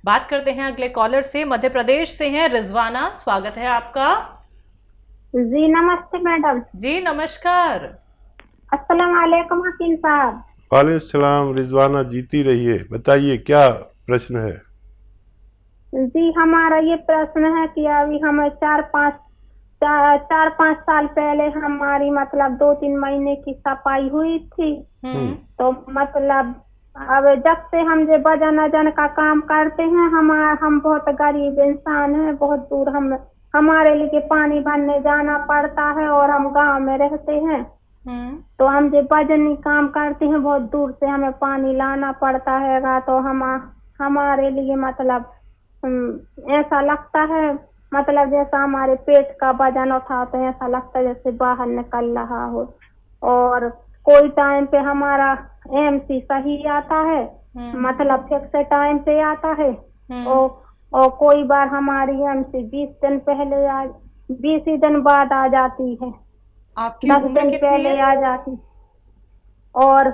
बात करते हैं अगले कॉलर से। मध्य प्रदेश से हैं रिजवाना, स्वागत है आपका। जी नमस्ते मैडम। जी नमस्कार। अस्सलाम वालेकुम हकीम साहब। वालेकुम सलाम। रिजवाना जीती रहिए, बताइए क्या प्रश्न है। जी हमारा ये प्रश्न है कि अभी हमें चार पाँच साल पहले हमारी मतलब 2-3 महीने की सफाई हुई थी। तो मतलब अब जब से हम जो वजन अजन का काम करते हैं, हम बहुत गरीब इंसान हैं, बहुत दूर हमारे लिए पानी भरने जाना पड़ता है और हम गांव में रहते हैं। तो हम जो वजनी काम करते हैं बहुत दूर से हमें पानी लाना पड़ता है। तो हमारे लिए मतलब ऐसा लगता है, मतलब जैसा हमारे पेट का वजन उठाते हैं ऐसा लगता है जैसे बाहर निकल रहा हो। और कोई टाइम पे हमारा एमसी सही आता है, मतलब फिक्स टाइम पे आता है। और कोई बार हमारी एमसी 20 दिन पहले 20 ही दिन बाद आ जाती है, आपकी 10 उम्र दिन कितनी पहले है? आ जाती। और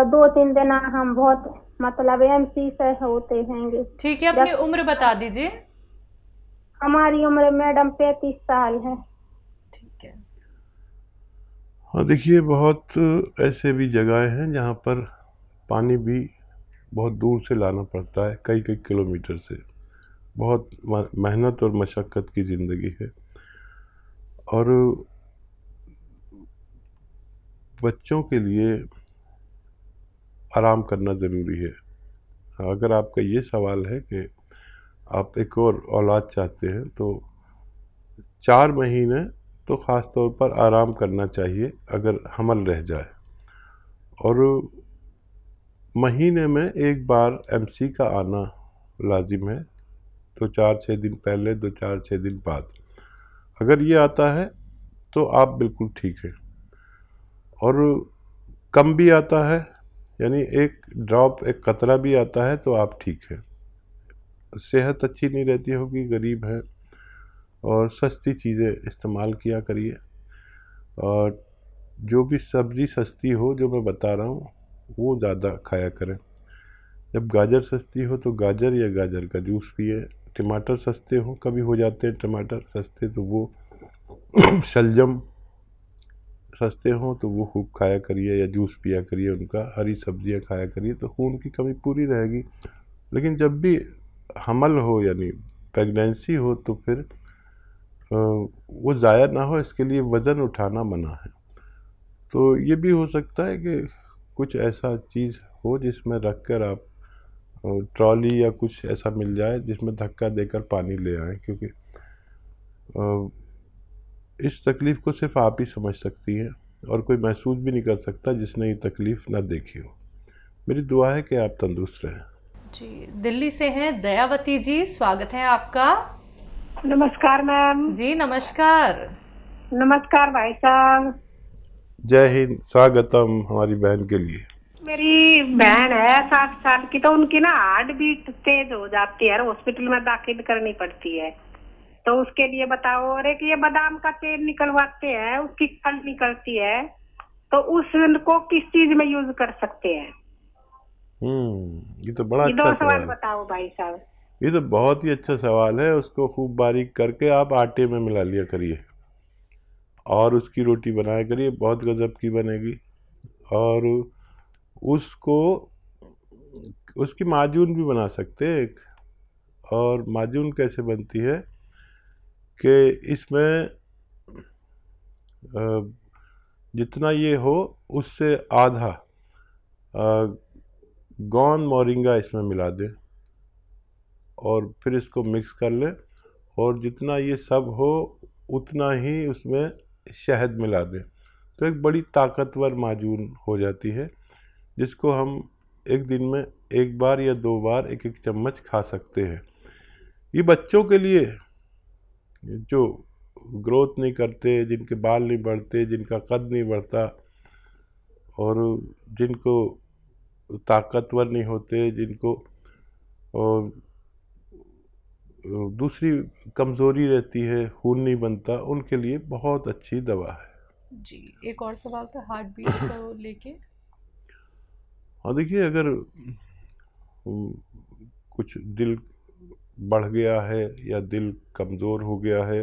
2-3 दिन हम बहुत मतलब एमसी से होते हैं। ठीक है, अपनी उम्र बता दीजिए। हमारी उम्र मैडम 35 साल है। ठीक है। हाँ देखिए, बहुत ऐसे भी जगहें हैं जहाँ पर पानी भी बहुत दूर से लाना पड़ता है, कई कई किलोमीटर से। बहुत मेहनत और मशक्क़त की ज़िंदगी है। और बच्चों के लिए आराम करना ज़रूरी है। अगर आपका ये सवाल है कि आप एक और औलाद चाहते हैं तो 4 महीने तो ख़ास तौर पर आराम करना चाहिए अगर हमल रह जाए। और महीने में एक बार एमसी का आना लाजिम है, तो 4-6 दिन पहले, 2-4-6 दिन बाद। अगर ये आता है तो आप बिल्कुल ठीक हैं। और कम भी आता है, यानी एक ड्रॉप, एक कतरा भी आता है तो आप ठीक हैं। सेहत अच्छी नहीं रहती होगी, गरीब हैं, और सस्ती चीज़ें इस्तेमाल किया करिए। और जो भी सब्ज़ी सस्ती हो, जो मैं बता रहा हूँ, वो ज़्यादा खाया करें। जब गाजर सस्ती हो तो गाजर या गाजर का जूस पिए। टमाटर सस्ते हों, कभी हो जाते हैं टमाटर सस्ते, तो वो शलजम सस्ते हों तो वो खूब खाया करिए या जूस पिया करिए उनका। हरी सब्जियां खाया करिए तो खून की कमी पूरी रहेगी। लेकिन जब भी हमल हो यानी प्रेगनेंसी हो तो फिर वो ज़ाया ना हो, इसके लिए वज़न उठाना मना है। तो ये भी हो सकता है कि कुछ ऐसा चीज़ हो जिसमें रख कर आप ट्रॉली या कुछ ऐसा मिल जाए जिसमें धक्का देकर पानी ले आएँ, क्योंकि इस तकलीफ़ को सिर्फ आप ही समझ सकती हैं और कोई महसूस भी नहीं कर सकता जिसने ये तकलीफ़ ना देखी हो। मेरी दुआ है कि आप तंदुरुस्त रहें। जी, दिल्ली से हैं दयावती जी, स्वागत है आपका। नमस्कार मैम। जी नमस्कार। नमस्कार भाई साहब। जय हिंद, स्वागतम हमारी बहन के लिए। मेरी बहन है 60 साल की, तो उनकी ना हार्ट बीट तेज हो जाती है, हॉस्पिटल में दाखिल करनी पड़ती है। तो उसके लिए बताओ। और एक ये बादाम का तेल निकलवाते हैं, उसकी खल निकलती है, तो उसको किस चीज में यूज कर सकते हैं? ये तो बड़ा ये अच्छा 2 सवाल सवाल है। बताओ भाई साहब। ये तो बहुत ही अच्छा सवाल है। उसको खूब बारीक करके आप आटे में मिला लिया करिए और उसकी रोटी बनाया करिए, बहुत गजब की बनेगी। और उसको उसकी माजून भी बना सकते हैं एक। और माजून कैसे बनती है कि इसमें जितना ये हो उससे आधा गौन मोरिंगा इसमें मिला दें और फिर इसको मिक्स कर लें। और जितना ये सब हो उतना ही उसमें शहद मिला दें, तो एक बड़ी ताकतवर माजून हो जाती है, जिसको हम एक दिन में 1 बार या 2 बार 1-1 चम्मच खा सकते हैं। ये बच्चों के लिए जो ग्रोथ नहीं करते, जिनके बाल नहीं बढ़ते, जिनका कद नहीं बढ़ता, और जिनको ताकतवर नहीं होते, जिनको और दूसरी कमज़ोरी रहती है, खून नहीं बनता, उनके लिए बहुत अच्छी दवा है। जी, एक और सवाल था हार्ट बीट को लेके। हाँ देखिए, अगर कुछ दिल बढ़ गया है या दिल कमज़ोर हो गया है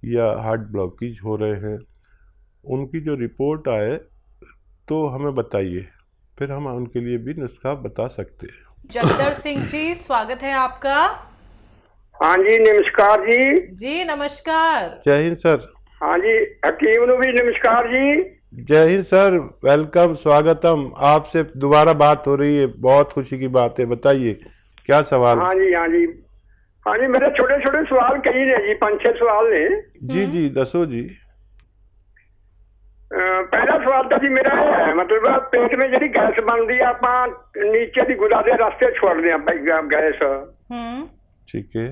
या हार्ट ब्लॉकेज हो रहे हैं, उनकी जो रिपोर्ट आए तो हमें बताइए, फिर हम उनके लिए भी नुस्खा बता सकते हैं। जगदर सिंह जी, स्वागत है आपका। हाँ जी, नमस्कार जी। जी नमस्कार। जय हिंद सर। हाँ जी, हकीम नु भी नमस्कार जी। जय हिंद सर, वेलकम, स्वागतम। आपसे दोबारा बात हो रही है, बहुत खुशी की बात है। बताइए क्या सवाल। हाँ जी, हाँ जी, हाँ जी, मेरे छोटे छोटे सवाल कई ने जी, 5-6 सवाल ने। जी जी दसो जी। पहला सवाल तो जी मेरा है, मतलब पेट में जी गैस बनती है, आप नीचे की गुदा के रास्ते छोड़ते हैं गैस, ठीक है।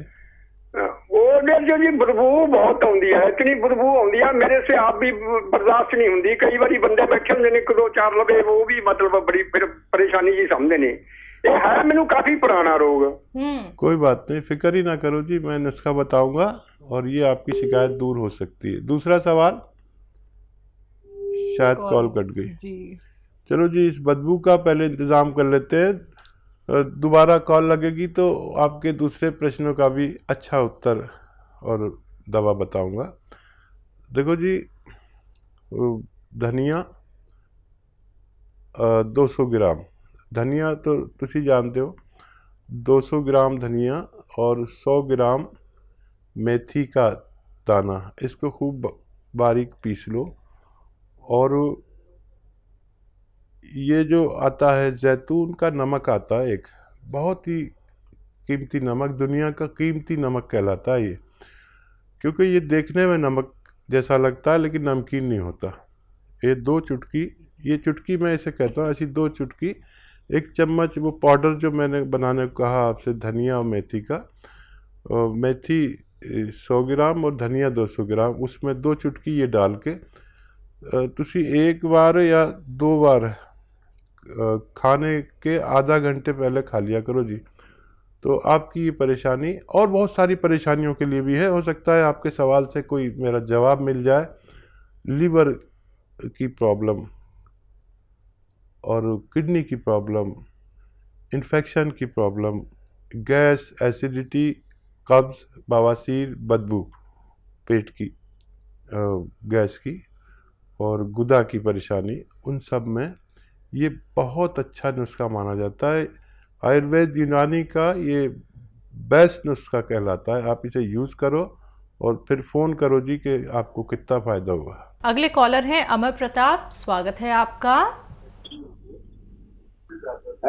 ਉਹਦੇ ਜੋ ਜੀ ਬਦਬੂ ਬਹੁਤ ਆਉਂਦੀ ਹੈ, ਇਤਨੀ ਬਦਬੂ ਆਉਂਦੀ ਹੈ ਮੇਰੇ ਸੇ ਆਪ ਵੀ ਬਰਦਾਸ਼ਤ ਨਹੀਂ ਹੁੰਦੀ। ਕਈ ਵਾਰੀ ਬੰਦੇ ਬੈਠੇ ਹੁੰਦੇ ਨੇ, 1-2-4 ਲਵੇ, ਉਹ ਵੀ मतलब बड़ी परेशानी जी समझते ने। ये है मैनू काफी पुराना रोग। कोई बात नहीं, फिक्र ही ना करो जी, मैं नुस्खा बताऊंगा और ये आपकी शिकायत दूर हो सकती है। दूसरा सवाल, शायद कॉल कट गई जी। चलो जी, इस बदबू का पहले इंतजाम कर लेते हैं, दोबारा कॉल लगेगी तो आपके दूसरे प्रश्नों का भी अच्छा उत्तर और दवा बताऊंगा। देखो जी, धनिया 200 ग्राम धनिया तो तुसी जानते हो, 200 ग्राम धनिया और 100 ग्राम मेथी का दाना, इसको खूब बारीक पीस लो। और ये जो आता है जैतून का नमक आता है, एक बहुत ही कीमती नमक, दुनिया का कीमती नमक कहलाता है ये, क्योंकि ये देखने में नमक जैसा लगता है लेकिन नमकीन नहीं होता। ये 2 चुटकी, ये चुटकी मैं इसे कहता हूँ, ऐसी 2 चुटकी, 1 चम्मच वो पाउडर जो मैंने बनाने को कहा आपसे, धनिया और मेथी का, मेथी 100 ग्राम और धनिया 200 ग्राम, उसमें 2 चुटकी ये डाल के तुसी 1 बार या 2 बार खाने के आधा घंटे पहले खा लिया करो जी। तो आपकी ये परेशानी और बहुत सारी परेशानियों के लिए भी है, हो सकता है आपके सवाल से कोई मेरा जवाब मिल जाए। लीवर की प्रॉब्लम और किडनी की प्रॉब्लम, इन्फेक्शन की प्रॉब्लम, गैस, एसिडिटी, कब्ज़, बवासीर, बदबू, पेट की गैस की और गुदा की परेशानी, उन सब में ये बहुत अच्छा नुस्खा माना जाता है। आयुर्वेद यूनानी का ये बेस्ट नुस्खा कहलाता है। आप इसे यूज़ करो और फिर फ़ोन करो जी कि आपको कितना फ़ायदा हुआ। अगले कॉलर हैं अमर प्रताप, स्वागत है आपका।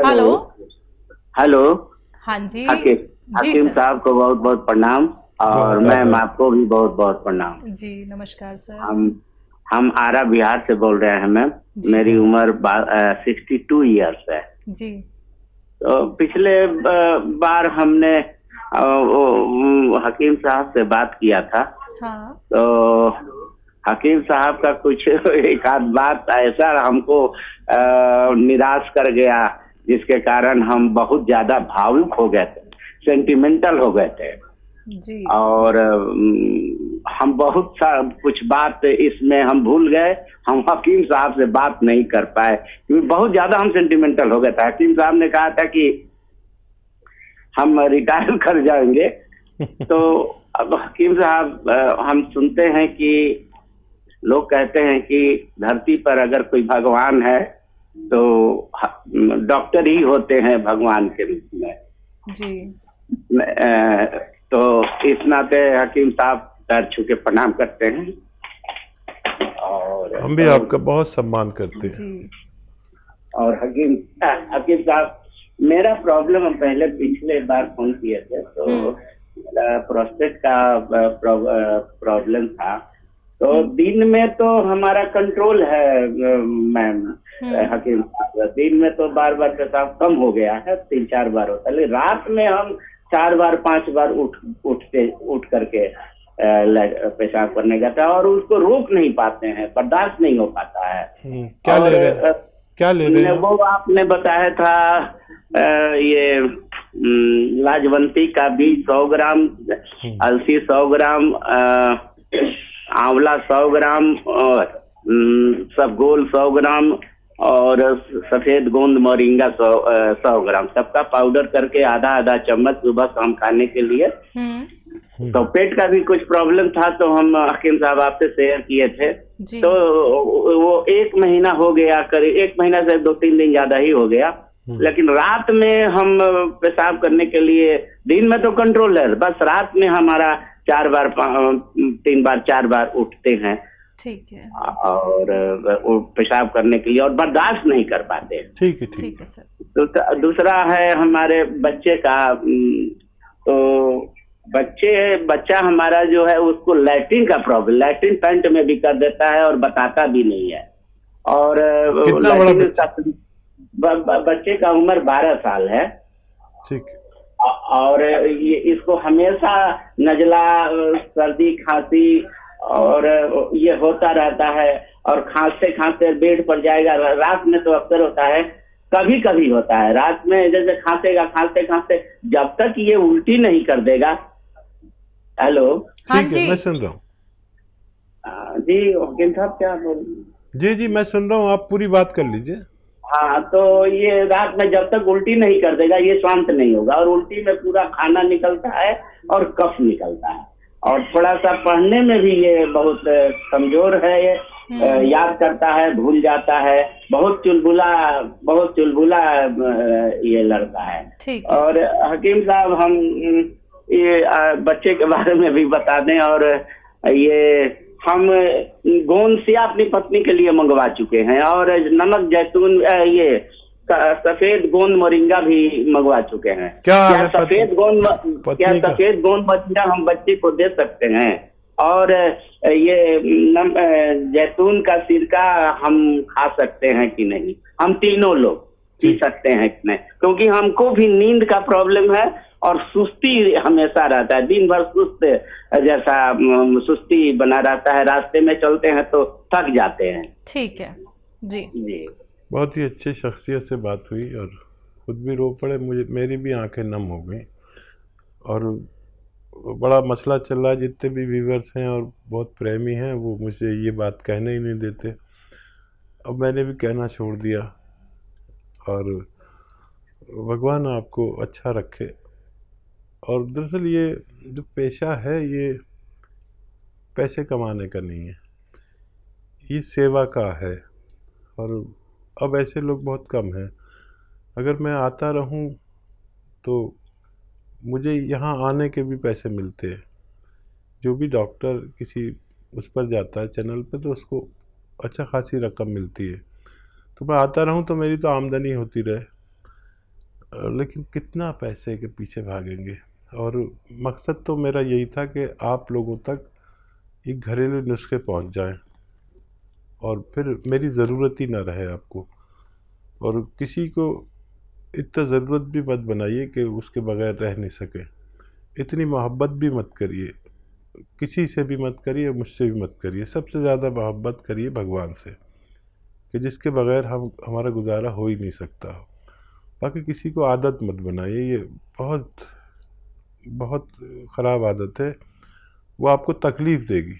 Hello hello. हाँ जी। हकीम साहब को बहुत बहुत प्रणाम और मैम आपको भी बहुत बहुत प्रणाम जी। नमस्कार सर। हम आरा बिहार से बोल रहे हैं मैम। मेरी उम्र 62 ईयर्स है जी। तो पिछले बार हमने हकीम साहब से बात किया था। हाँ। तो हकीम साहब का कुछ एक आध बात ऐसा हमको निराश कर गया, जिसके कारण हम बहुत ज्यादा भावुक हो गए थे, सेंटिमेंटल हो गए थे जी। और हम बहुत कुछ बात इसमें हम भूल गए, हम हकीम साहब से बात नहीं कर पाए क्योंकि बहुत ज्यादा हम सेंटिमेंटल हो गए थे। हकीम साहब ने कहा था कि हम रिटायर कर जाएंगे तो अब हकीम साहब, हम सुनते हैं कि लोग कहते हैं कि धरती पर अगर कोई भगवान है तो डॉक्टर ही होते हैं भगवान के रूप में जी। तो इस नाते हकीम साहब पैर छू के प्रणाम करते हैं और हम भी आपका बहुत सम्मान करते हैं जी। और हकीम साहब, मेरा प्रॉब्लम, हम पहले पिछले बार फोन किए थे तो मेरा प्रोस्टेट का प्रॉब्लम था। तो दिन में तो हमारा कंट्रोल है मैम हकीम साहब, दिन में तो बार बार पेशाब कम हो गया है, 3-4 बार होता है, लेकिन रात में हम 4 बार 5 बार उठ करके पेशाब करने जाता है और उसको रोक नहीं पाते हैं, बर्दाश्त नहीं हो पाता है। क्या ले रहे हैं? वो आपने बताया था ये लाजवंती का बीज 100 ग्राम, अलसी 100 ग्राम, आंवला 100 ग्राम और सबगोल 100 ग्राम और सफेद गोंद मोरिंगा 100 ग्राम, सबका पाउडर करके आधा आधा चम्मच सुबह शाम खाने के लिए। तो पेट का भी कुछ प्रॉब्लम था तो हम हकीम साहब आपसे शेयर किए थे। तो वो 1 महीना हो गया, करीब 1 महीना से 2-3 दिन ज्यादा ही हो गया। लेकिन रात में हम पेशाब करने के लिए, दिन में तो कंट्रोल है, बस रात में हमारा 3 बार 4 बार उठते हैं। ठीक है। और वो पेशाब करने के लिए और बर्दाश्त नहीं कर पाते। ठीक है सर। तो दूसरा है हमारे बच्चे का, तो बच्चा हमारा जो है उसको लैट्रिन का प्रॉब्लम, लैट्रिन पैंट में भी कर देता है और बताता भी नहीं है। और बच्चे का उम्र 12 साल है। ठीक। और ये इसको हमेशा नजला, सर्दी, खांसी और ये होता रहता है। और खांसते खांसते बेड पर जाएगा, रात में तो अक्सर होता है, कभी कभी होता है रात में, जैसे खांसेगा, खांसते खांसते जब तक ये उल्टी नहीं कर देगा। हेलो। ठीक है, मैं सुन रहा हूँ। जी वकील साहब क्या बोल? जी मैं सुन रहा हूँ, आप पूरी बात कर लीजिए। हाँ, तो ये रात में जब तक उल्टी नहीं कर देगा ये शांत नहीं होगा, और उल्टी में पूरा खाना निकलता है और कफ निकलता है। और थोड़ा सा पढ़ने में भी ये बहुत कमजोर है, ये याद करता है, भूल जाता है, बहुत चुलबुला ये लड़का है। और हकीम साहब हम ये बच्चे के बारे में भी बता दें, और ये हम गोंद से अपनी पत्नी के लिए मंगवा चुके हैं, और नमक जैतून ये सफेद गोंद मोरिंगा भी मंगवा चुके हैं। क्या सफेद गोंद मोरिंगा हम बच्चे को दे सकते हैं? और ये जैतून का सिरका हम खा सकते हैं कि नहीं? हम तीनों लोग पी सकते हैं कि नहीं? क्योंकि हमको भी नींद का प्रॉब्लम है और सुस्ती हमेशा रहता है, दिन भर सुस्ती बना रहता है, रास्ते में चलते हैं तो थक जाते हैं। ठीक है जी। बहुत ही अच्छी शख्सियत से बात हुई और खुद भी रो पड़े, मेरी भी आंखें नम हो गई। और बड़ा मसला चल रहा है, जितने भी व्यूवर्स हैं और बहुत प्रेमी हैं वो मुझे ये बात कहने ही नहीं देते। अब मैंने भी कहना छोड़ दिया। और भगवान आपको अच्छा रखे। और दरअसल ये जो पेशा है ये पैसे कमाने का नहीं है, ये सेवा का है। और अब ऐसे लोग बहुत कम हैं। अगर मैं आता रहूं तो मुझे यहाँ आने के भी पैसे मिलते हैं। जो भी डॉक्टर किसी उस पर जाता है चैनल पे तो उसको अच्छा खासी रकम मिलती है। तो मैं आता रहूं तो मेरी तो आमदनी होती रहे। लेकिन कितना पैसे के पीछे भागेंगे। और मकसद तो मेरा यही था कि आप लोगों तक ये घरेलू नुस्खे पहुंच जाएं और फिर मेरी ज़रूरत ही ना रहे आपको। और किसी को इतना ज़रूरत भी मत बनाइए कि उसके बगैर रह नहीं सके। इतनी मोहब्बत भी मत करिए, किसी से भी मत करिए, मुझसे भी मत करिए। सबसे ज़्यादा मोहब्बत करिए भगवान से, कि जिसके बगैर हमारा गुजारा हो ही नहीं सकता। बाकी किसी को आदत मत बनाइए, ये बहुत बहुत ख़राब आदत है, वो आपको तकलीफ़ देगी।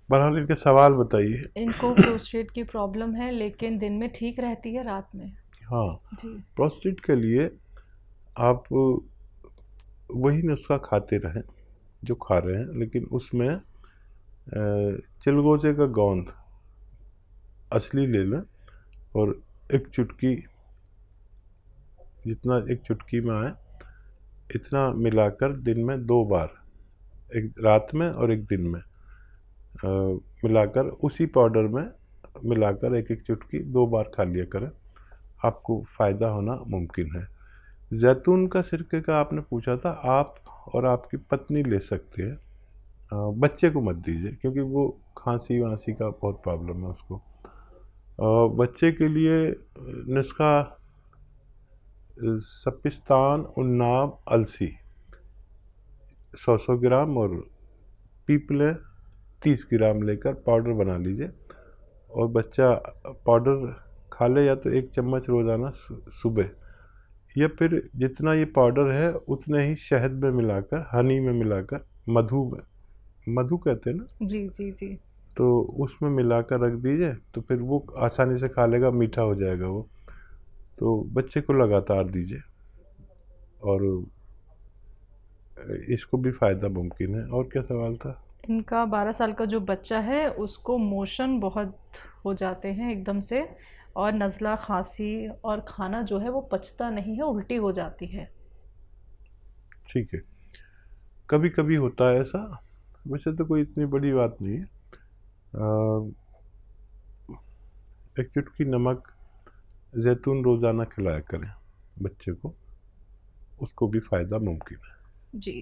बहरहाल इनके सवाल बताइए। इनको प्रोस्टेट की प्रॉब्लम है लेकिन दिन में ठीक रहती है, रात में? हाँ जी। प्रोस्टेट के लिए आप वही नुस्खा खाते रहें जो खा रहे हैं, लेकिन उसमें चिलगोजे का गोंद असली ले लें और एक चुटकी, जितना एक चुटकी में आए इतना मिलाकर दिन में 2 बार, एक रात में और एक दिन में मिलाकर, उसी पाउडर में मिलाकर एक चुटकी 2 बार खा लिया करें। आपको फ़ायदा होना मुमकिन है। जैतून का सिरके का आपने पूछा था, आप और आपकी पत्नी ले सकते हैं। बच्चे को मत दीजिए क्योंकि वो खांसी वांसी का बहुत प्रॉब्लम है उसको। बच्चे के लिए नुस्खा सपिस्तान, उन्नाब, अलसी 100 ग्राम और पीपले 30 ग्राम लेकर पाउडर बना लीजिए। और बच्चा पाउडर खा ले, या तो 1 चम्मच रोज़ाना सुबह, या फिर जितना ये पाउडर है उतने ही शहद में मिलाकर, हनी में मिलाकर, मधु कहते हैं ना? जी जी जी। तो उसमें मिलाकर रख दीजिए, तो फिर वो आसानी से खा लेगा, मीठा हो जाएगा वो। तो बच्चे को लगातार दीजिए और इसको भी फ़ायदा मुमकिन है। और क्या सवाल था? इनका 12 साल का जो बच्चा है उसको मोशन बहुत हो जाते हैं एकदम से, और नज़ला, खांसी, और खाना जो है वो पचता नहीं है, उल्टी हो जाती है। ठीक है, कभी कभी होता है ऐसा, वैसे तो कोई इतनी बड़ी बात नहीं है। एक चुटकी नमक जैतून रोज़ाना खिलाया करें बच्चे को, उसको भी फ़ायदा मुमकिन है। जी।